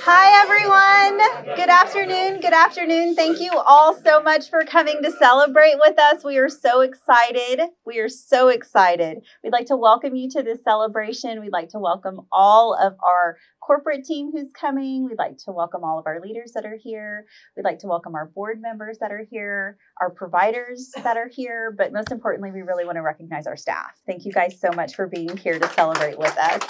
Hi, everyone. Good afternoon. Good afternoon. Thank you all so much for coming to celebrate with us. We are so excited. We are so excited. We'd like to welcome you to this celebration. We'd like to welcome all of our corporate team who's coming. We'd like to welcome all of our leaders that are here. We'd like to welcome our board members that are here, our providers that are here, but most importantly, we really want to recognize our staff. Thank you guys so much for being here to celebrate with us.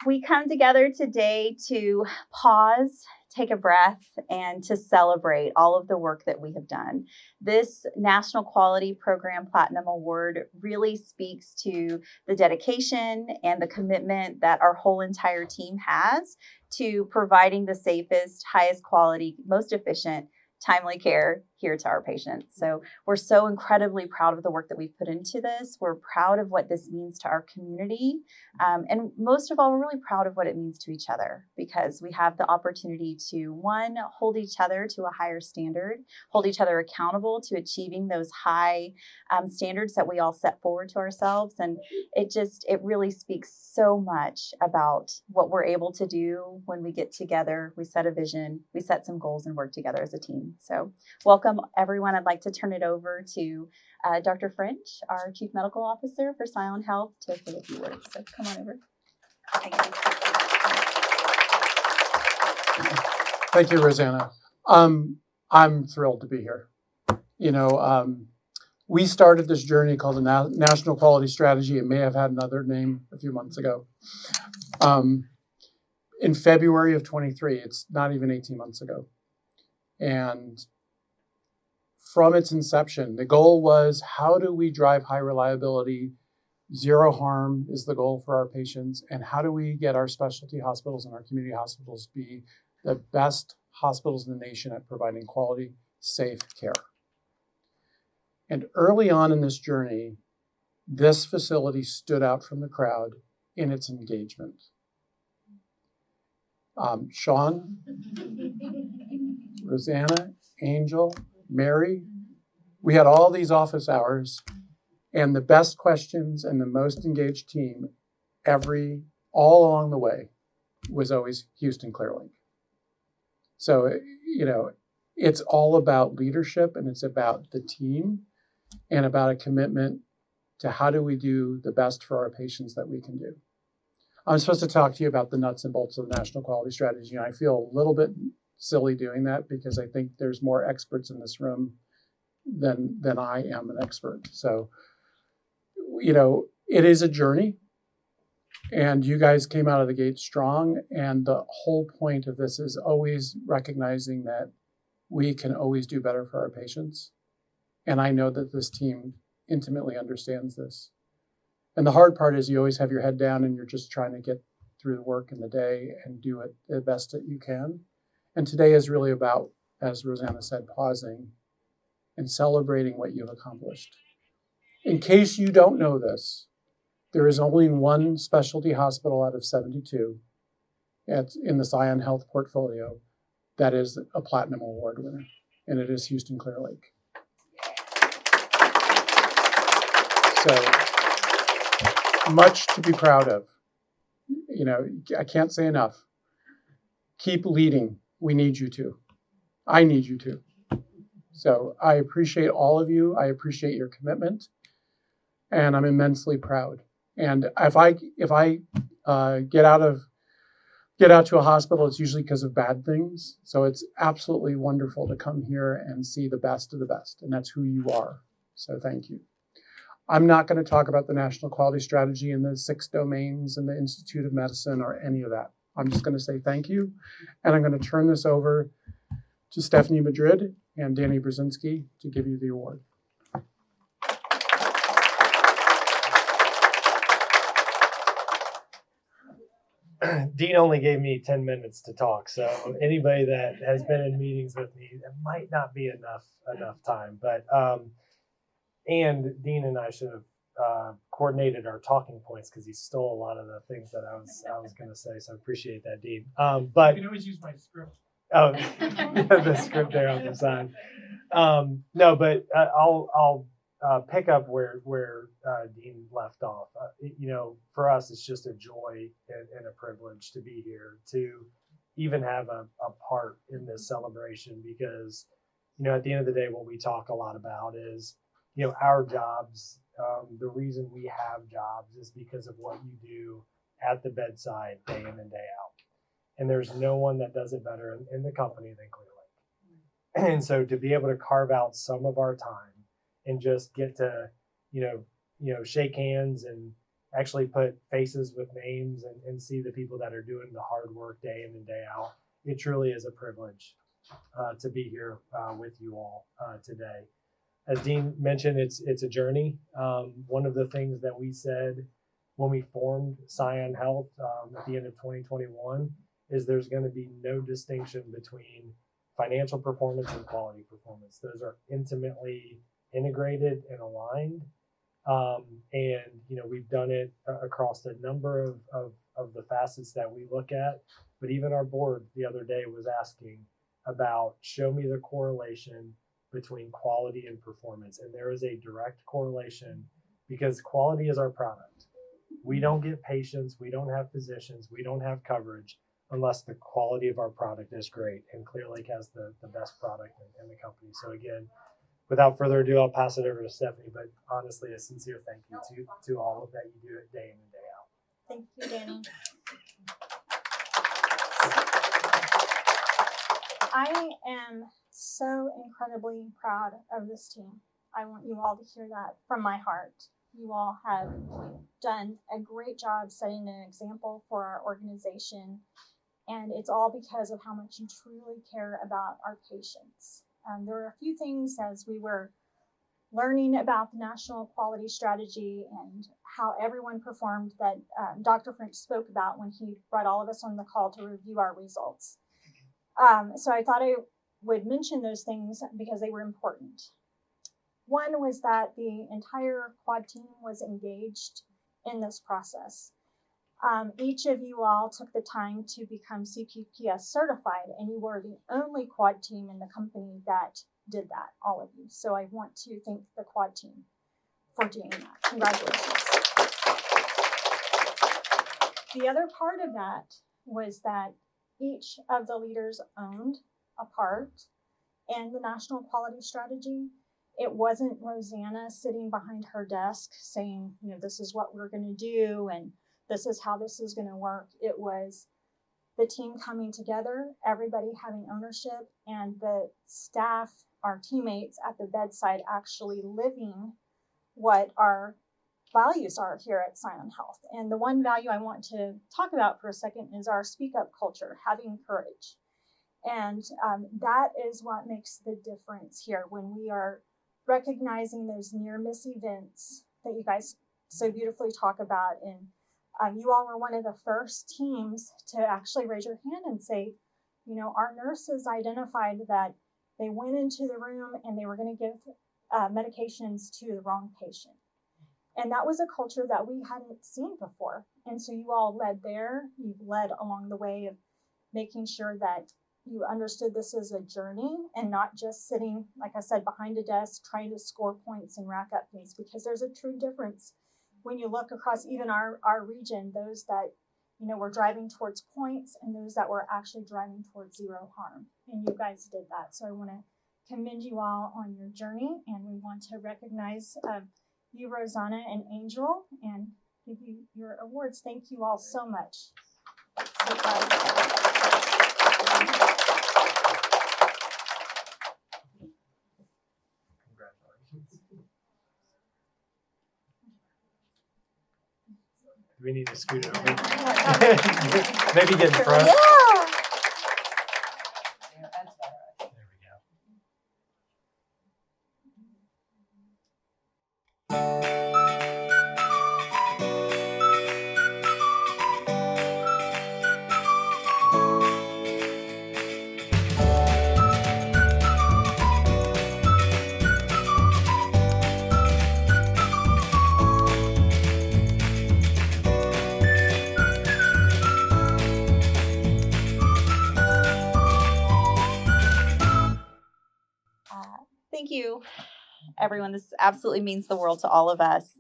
We come together today to pause, take a breath, and to celebrate all of the work that we have done. This National Quality Program Platinum Award really speaks to the dedication and the commitment that our whole entire team has to providing the safest, highest quality, most efficient, timely care here to our patients. So we're so incredibly proud of the work that we've put into this. We're proud of what this means to our community. And most of all, we're really proud of what it means to each other, because we have the opportunity to, one, hold each other to a higher standard, hold each other accountable to achieving those high standards that we all set forward to ourselves. And it really speaks so much about what we're able to do when we get together, we set a vision, we set some goals and work together as a team. So welcome, everyone. I'd like to turn it over to Dr. French, our Chief Medical Officer for ScionHealth, to say a few words. So come on over. Thank you. Thank you, Rosanna. I'm thrilled to be here. We started this journey called the National Quality Strategy. It may have had another name a few months ago. In February of 23, it's not even 18 months ago. And from its inception, the goal was, how do we drive high reliability? Zero harm is the goal for our patients. And how do we get our specialty hospitals and our community hospitals be the best hospitals in the nation at providing quality, safe care? And early on in this journey, this facility stood out from the crowd in its engagement. Sean, Rosanna, Angel, Mary, we had all these office hours, and the best questions and the most engaged team all along the way was always Houston Clear Lake. So, it's all about leadership, and it's about the team and about a commitment to how do we do the best for our patients that we can do. I'm supposed to talk to you about the nuts and bolts of the National Quality Strategy, and I feel a little bit silly doing that because I think there's more experts in this room than I am an expert. So, it is a journey, and you guys came out of the gate strong. And the whole point of this is always recognizing that we can always do better for our patients. And I know that this team intimately understands this. And the hard part is you always have your head down and you're just trying to get through the work in the day and do it the best that you can. And today is really about, as Rosanna said, pausing and celebrating what you've accomplished. In case you don't know this, there is only one specialty hospital out of 72 in the ScionHealth portfolio that is a Platinum Award winner, and it is Houston Clear Lake. So much to be proud of. I can't say enough. Keep leading. We need you to. I need you to. So I appreciate all of you. I appreciate your commitment, and I'm immensely proud. And if I get out to a hospital, it's usually because of bad things. So it's absolutely wonderful to come here and see the best of the best, and that's who you are. So thank you. I'm not going to talk about the National Quality Strategy and the 6 domains and the Institute of Medicine or any of that. I'm just going to say thank you, and I'm going to turn this over to Stephanie Madrid and Danny Brzezinski to give you the award. Dean only gave me 10 minutes to talk, so anybody that has been in meetings with me, it might not be enough time. But and Dean and I should have coordinated our talking points because he stole a lot of the things that I was going to say. So I appreciate that, Dean. But you can always use my script. Oh, the script there on the side. No, but I'll pick up where Dean left off. For us, it's just a joy and a privilege to be here, to even have a part in this celebration, because, at the end of the day, what we talk a lot about is, our jobs. The reason we have jobs is because of what you do at the bedside day in and day out. And there's no one that does it better in the company than Clear Lake. And so to be able to carve out some of our time and just get to, shake hands and actually put faces with names and see the people that are doing the hard work day in and day out, it truly is a privilege to be here with you all today. As Dean mentioned, it's a journey. One of the things that we said when we formed ScionHealth at the end of 2021 is there's going to be no distinction between financial performance and quality performance. Those are intimately integrated and aligned. We've done it across a number of the facets that we look at. But even our board the other day was asking about, show me the correlation between quality and performance. And there is a direct correlation, because quality is our product. We don't get patients, we don't have physicians, we don't have coverage unless the quality of our product is great. And Clear Lake has the best product in the company. So again, without further ado, I'll pass it over to Stephanie, but honestly, a sincere thank you to all of that you do it day in and day out. Thank you, Danny. I am so incredibly proud of this team. I want you all to hear that from my heart. You all have done a great job setting an example for our organization, and it's all because of how much you truly care about our patients. There were a few things as we were learning about the national quality strategy and how everyone performed that Dr. French spoke about when he brought all of us on the call to review our results. So I thought I would mention those things because they were important. One was that the entire quad team was engaged in this process. Each of you all took the time to become CQPS certified, and you were the only quad team in the company that did that, all of you. So I want to thank the quad team for doing that. Congratulations. The other part of that was that each of the leaders owned a part in the national quality strategy. It wasn't Rosanna sitting behind her desk saying, this is what we're going to do and this is how this is going to work. It was the team coming together, everybody having ownership, and the staff, our teammates at the bedside actually living what our values are here at ScionHealth. And the one value I want to talk about for a second is our speak up culture, having courage. And that is what makes the difference here when we are recognizing those near miss events that you guys so beautifully talk about. And you all were one of the first teams to actually raise your hand and say, our nurses identified that they went into the room and they were going to give medications to the wrong patient. And that was a culture that we hadn't seen before. And so you all led there. You've led along the way of making sure that you understood this as a journey and not just sitting, like I said, behind a desk trying to score points and rack up things, because there's a true difference when you look across even our region, those that were driving towards points and those that were actually driving towards zero harm. And you guys did that. So I want to commend you all on your journey, and we want to recognize you, Rosanna and Angel, and give you your awards. Thank you all so much. So proud of you. Do we need to scoot over? Maybe get in front. Yeah. There we go. Thank you, everyone. This absolutely means the world to all of us.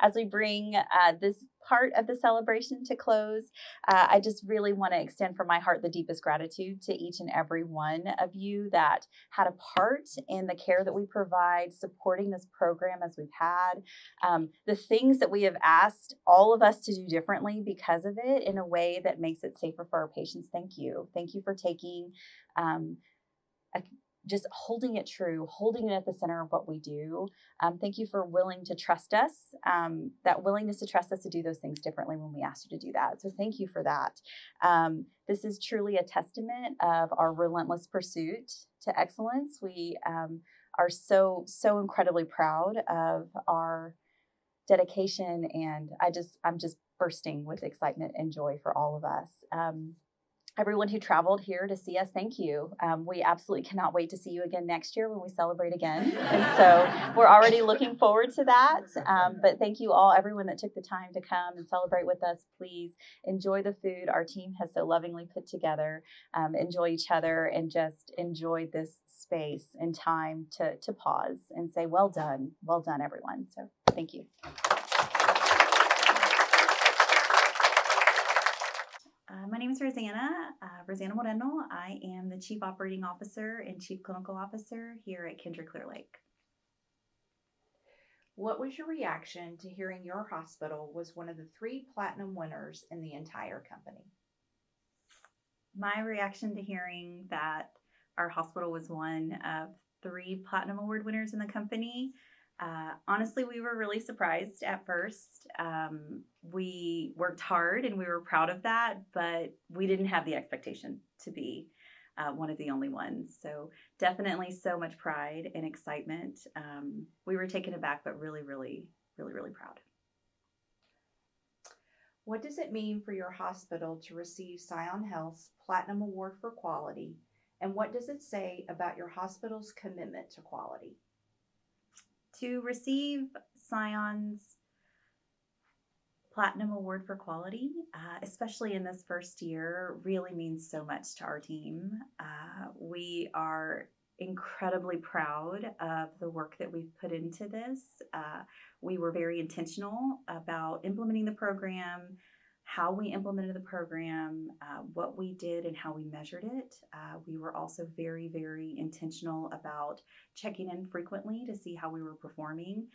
As we bring this part of the celebration to close, I just really want to extend from my heart the deepest gratitude to each and every one of you that had a part in the care that we provide, supporting this program as we've had, the things that we have asked all of us to do differently because of it in a way that makes it safer for our patients. Thank you. Thank you for taking just holding it true, holding it at the center of what we do. Thank you for willing to trust us, that willingness to trust us to do those things differently when we asked you to do that. So thank you for that. This is truly a testament of our relentless pursuit to excellence. We are so incredibly proud of our dedication, and I'm just bursting with excitement and joy for all of us. Everyone who traveled here to see us, thank you. We absolutely cannot wait to see you again next year when we celebrate again. And so we're already looking forward to that. But thank you all, everyone that took the time to come and celebrate with us. Please enjoy the food our team has so lovingly put together. Enjoy each other and just enjoy this space and time to pause and say, well done, everyone. So thank you. My name is Rosanna Moreno. I am the Chief Operating Officer and Chief Clinical Officer here at Kindred Clear Lake. What was your reaction to hearing your hospital was one of the 3 platinum winners in the entire company? My reaction to hearing that our hospital was one of 3 platinum award winners in the company, honestly, we were really surprised at first. We worked hard and we were proud of that, but we didn't have the expectation to be one of the only ones. So definitely so much pride and excitement. We were taken aback, but really proud. What does it mean for your hospital to receive ScionHealth's Platinum Award for Quality? And what does it say about your hospital's commitment to quality? To receive Scion's Platinum Award for Quality, especially in this first year, really means so much to our team. We are incredibly proud of the work that we've put into this. We were very intentional about implementing the program, how we implemented the program, what we did and how we measured it. We were also very intentional about checking in frequently to see how we were performing.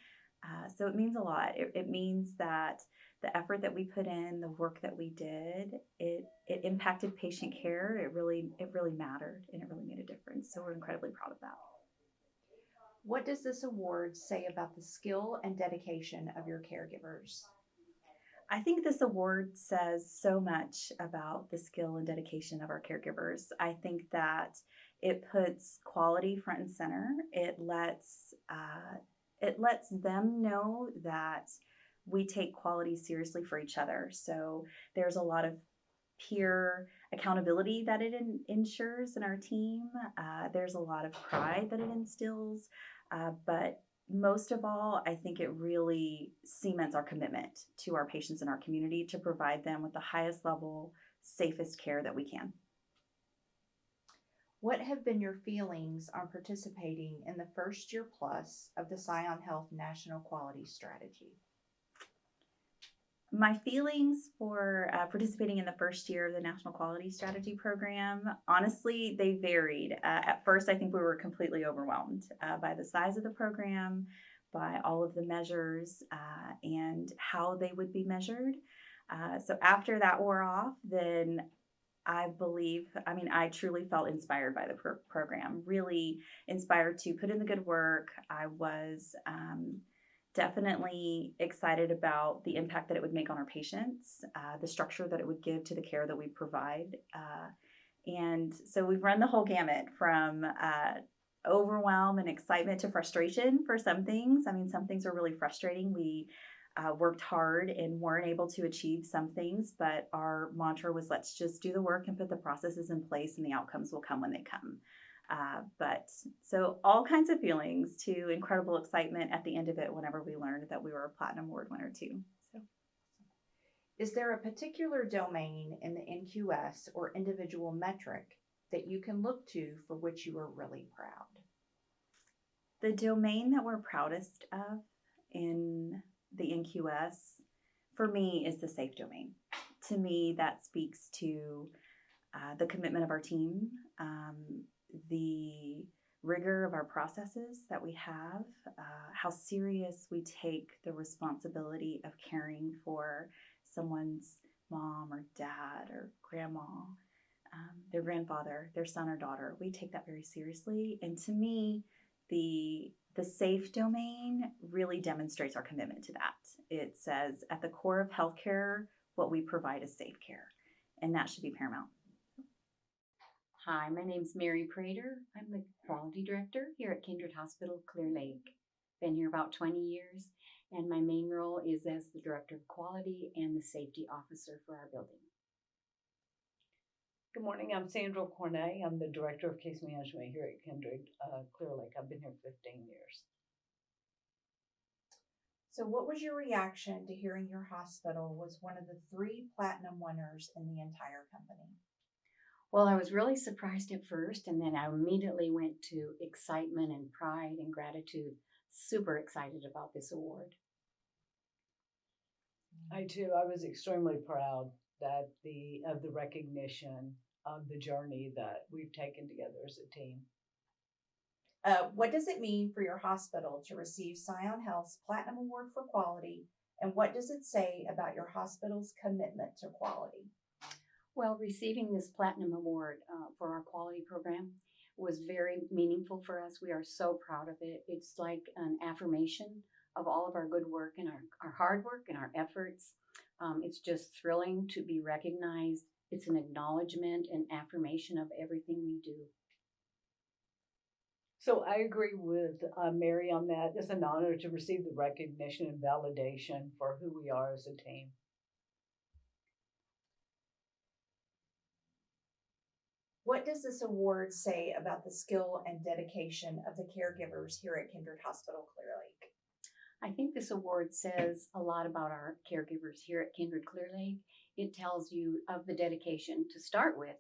So it means a lot. It means that the effort that we put in, the work that we did, it impacted patient care. It really mattered and it really made a difference. So we're incredibly proud of that. What does this award say about the skill and dedication of your caregivers? I think this award says so much about the skill and dedication of our caregivers. I think that it puts quality front and center. It lets them know that we take quality seriously for each other. So there's a lot of peer accountability that it ensures in our team. There's a lot of pride that it instills, but most of all, I think it really cements our commitment to our patients and our community to provide them with the highest level, safest care that we can. What have been your feelings on participating in the first year plus of the ScionHealth National Quality Strategy? My feelings for participating in the first year of the National Quality Strategy program, honestly, they varied. At first, I think we were completely overwhelmed by the size of the program, by all of the measures, and how they would be measured. So after that wore off, then I truly felt inspired by the program, really inspired to put in the good work. I was definitely excited about the impact that it would make on our patients, the structure that it would give to the care that we provide. And so we've run the whole gamut from overwhelm and excitement to frustration for some things. Some things are really frustrating. We worked hard and weren't able to achieve some things, but our mantra was, let's just do the work and put the processes in place and the outcomes will come when they come. So all kinds of feelings to incredible excitement at the end of it whenever we learned that we were a Platinum Award winner too. So, is there a particular domain in the NQS or individual metric that you can look to for which you are really proud? The domain that we're proudest of in the NQS, for me, is the safe domain. To me, that speaks to the commitment of our team, the rigor of our processes that we have, how serious we take the responsibility of caring for someone's mom or dad or grandma, their grandfather, their son or daughter. We take that very seriously. And to me, the safe domain really demonstrates our commitment to that. It says at the core of healthcare, what we provide is safe care, and that should be paramount. Hi, my name's Mary Prater. I'm the quality director here at Kindred Hospital Clear Lake. Been here about 20 years, and my main role is as the director of quality and the safety officer for our building. Good morning, I'm Sandra Cornet. I'm the Director of Case Management here at Kindred Clear Lake. I've been here 15 years. So what was your reaction to hearing your hospital was one of the 3 platinum winners in the entire company? Well, I was really surprised at first, and then I immediately went to excitement and pride and gratitude. Super excited about this award. I too, I was extremely proud that of the recognition of the journey that we've taken together as a team. What does it mean for your hospital to receive ScionHealth's Platinum Award for Quality, and what does it say about your hospital's commitment to quality? Well, receiving this Platinum Award for our quality program was very meaningful for us. We are so proud of it. It's like an affirmation of all of our good work and our hard work and our efforts. It's just thrilling to be recognized. It's an acknowledgement and affirmation of everything we do. So I agree with Mary on that. It's an honor to receive the recognition and validation for who we are as a team. What does this award say about the skill and dedication of the caregivers here at Kindred Hospital Clear Lake? I think this award says a lot about our caregivers here at Kindred Clear Lake. It tells you of the dedication to start with,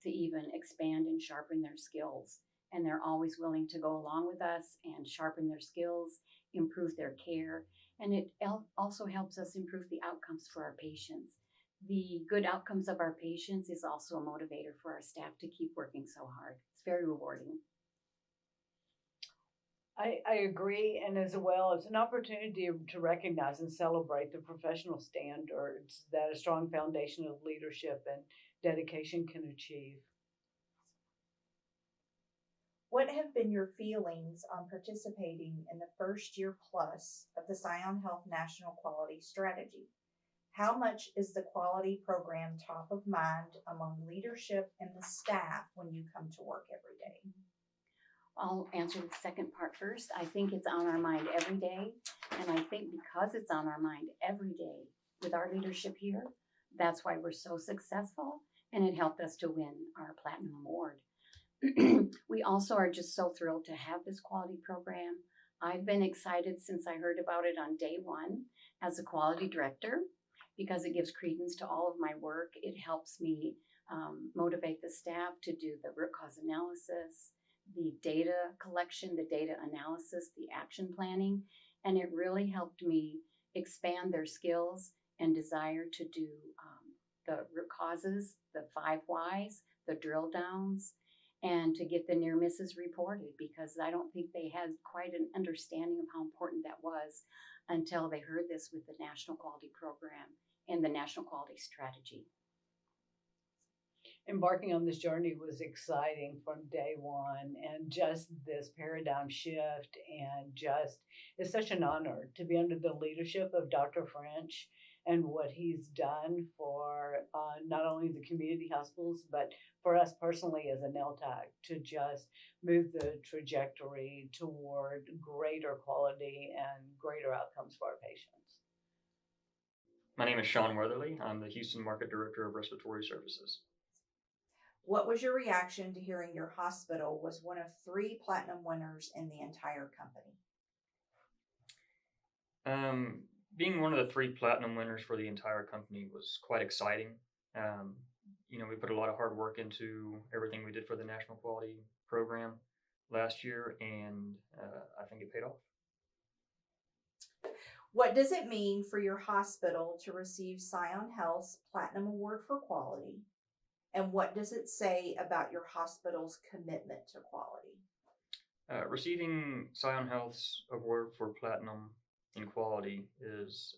to even expand and sharpen their skills. And they're always willing to go along with us and sharpen their skills, improve their care. And it also helps us improve the outcomes for our patients. The good outcomes of our patients is also a motivator for our staff to keep working so hard. It's very rewarding. I agree, and as well, it's an opportunity to recognize and celebrate the professional standards that a strong foundation of leadership and dedication can achieve. What have been your feelings on participating in the first year plus of the ScionHealth National Quality Strategy? How much is the quality program top of mind among leadership and the staff when you come to work every day? I'll answer the second part first. I think it's on our mind every day. And I think because it's on our mind every day with our leadership here, that's why we're so successful. And it helped us to win our Platinum Award. We also are just so thrilled to have this quality program. I've been excited since I heard about it on day one as a quality director because it gives credence to all of my work. It helps me motivate the staff to do the root cause analysis, the data collection, the data analysis, the action planning, and it really helped me expand their skills and desire to do the root causes, the 5 whys, the drill downs, and to get the near misses reported, because I don't think they had quite an understanding of how important that was until they heard this with the National Quality Program and the National Quality Strategy. Embarking on this journey was exciting from day one, and just this paradigm shift, and just it's such an honor to be under the leadership of Dr. French and what he's done for not only the community hospitals, but for us personally as an LTAC to just move the trajectory toward greater quality and greater outcomes for our patients. My name is Sean Weatherly. I'm the Houston Market Director of Respiratory Services. What was your reaction to hearing your hospital was one of 3 platinum winners in the entire company? Being one of the 3 platinum winners for the entire company was quite exciting. We put a lot of hard work into everything we did for the National Quality Program. last year, and I think it paid off. What does it mean for your hospital to receive ScionHealth's Platinum Award for Quality? And what does it say about your hospital's commitment to quality? Receiving ScionHealth's award for Platinum in quality is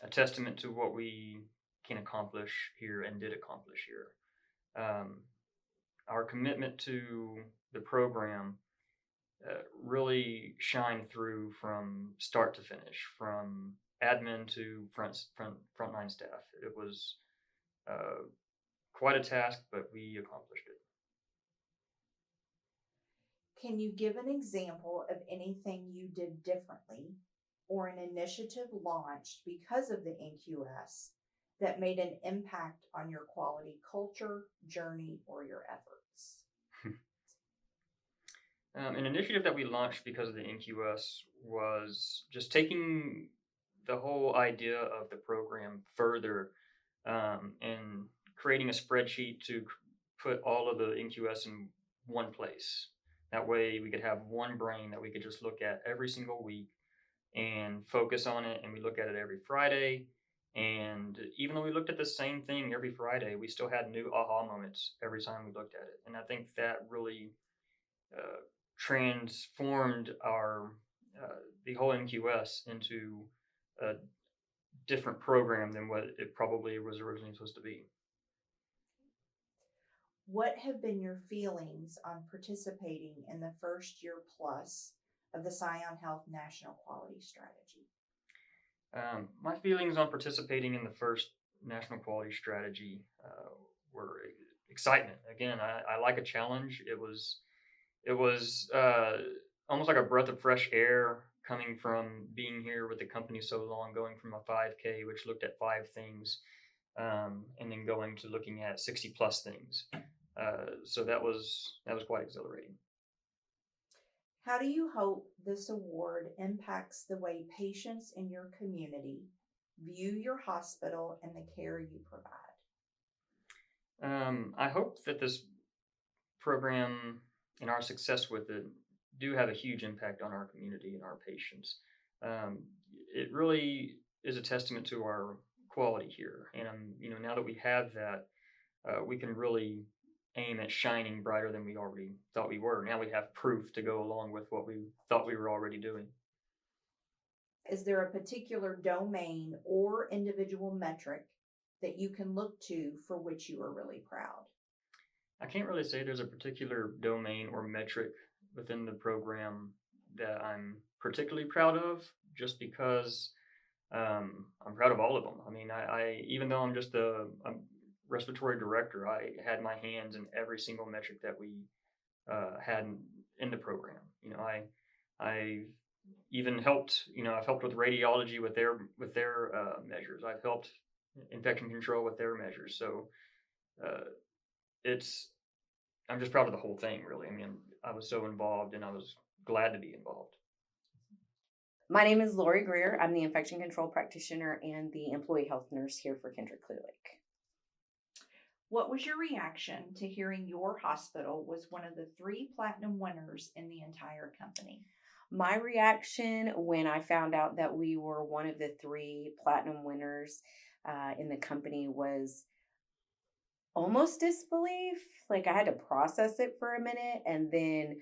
a testament to what we can accomplish here and did accomplish here. Our commitment to the program really shined through from start to finish, from admin to frontline staff. It was quite a task, but we accomplished it. Can you give an example of anything you did differently or an initiative launched because of the NQS that made an impact on your quality culture, journey, or your efforts? An initiative that we launched because of the NQS was just taking the whole idea of the program further and creating a spreadsheet to put all of the NQS in one place. That way we could have one brain that we could just look at every single week and focus on it. And we look at it every Friday. And even though we looked at the same thing every Friday, we still had new aha moments every time we looked at it. And I think that really transformed our the whole NQS into a different program than what it probably was originally supposed to be. What have been your feelings on participating in the first year plus of the ScionHealth National Quality Strategy? My feelings on participating in the first National Quality Strategy were excitement. Again, I like a challenge. It was almost like a breath of fresh air coming from being here with the company so long, going from a 5K, which looked at 5 things, and then going to looking at 60 plus things. So that was quite exhilarating. How do you hope this award impacts the way patients in your community view your hospital and the care you provide? I hope that this program and our success with it do have a huge impact on our community and our patients. It really is a testament to our quality here, and now that we have that, we can really aim at shining brighter than we already thought we were. Now we have proof to go along with what we thought we were already doing. Is there a particular domain or individual metric that you can look to for which you are really proud? I can't really say there's a particular domain or metric within the program that I'm particularly proud of, just because I'm proud of all of them. I mean, I even though I'm just a respiratory director, I had my hands in every single metric that we had in the program. I even helped. I've helped with radiology with their measures. I've helped infection control with their measures. So I'm just proud of the whole thing, really. I mean, I was so involved, and I was glad to be involved. My name is Lori Greer. I'm the infection control practitioner and the employee health nurse here for Kindred Clear Lake. What was your reaction to hearing your hospital was one of the 3 platinum winners in the entire company? My reaction when I found out that we were one of the 3 platinum winners in the company was almost disbelief. Like, I had to process it for a minute, and then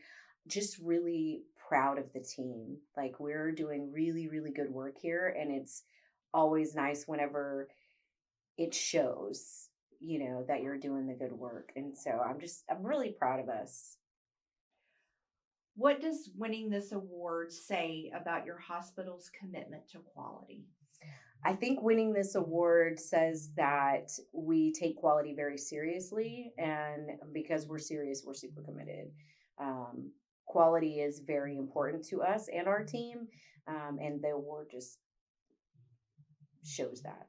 just really proud of the team. Like, we're doing really, really good work here, and it's always nice whenever it shows, that you're doing the good work. And so I'm really proud of us. What does winning this award say about your hospital's commitment to quality? I think winning this award says that we take quality very seriously, and because we're serious, we're super committed. Quality is very important to us and our team, and the award just shows that.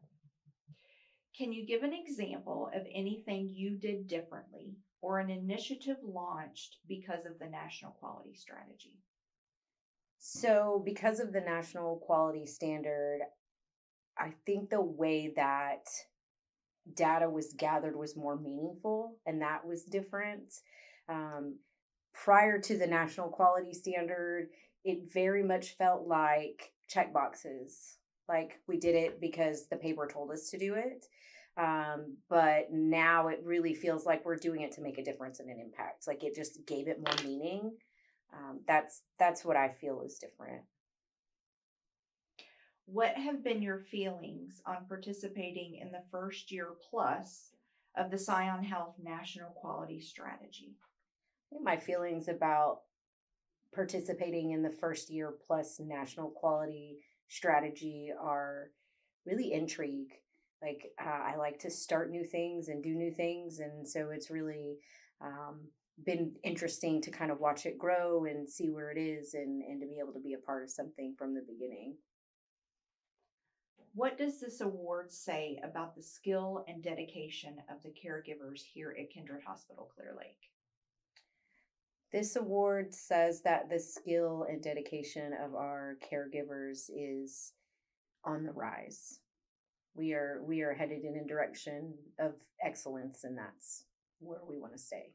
Can you give an example of anything you did differently or an initiative launched because of the National Quality Strategy? So because of the National Quality Standard, I think the way that data was gathered was more meaningful, and that was different. prior to the national quality standard, it very much felt like check boxes. Like we did it because the paper told us to do it. But now it really feels like we're doing it to make a difference and an impact. Like it just gave it more meaning. That's what I feel is different. What have been your feelings on participating in the first year plus of the ScionHealth National Quality Strategy? I think my feelings about participating in the first year plus national quality strategy are really intrigue. Like I like to start new things and do new things, and so it's really been interesting to kind of watch it grow and see where it is, and to be able to be a part of something from the beginning. What does this award say about the skill and dedication of the caregivers here at Kindred Hospital Clear Lake? This award says that the skill and dedication of our caregivers is on the rise. We are headed in a direction of excellence, and that's where we want to stay.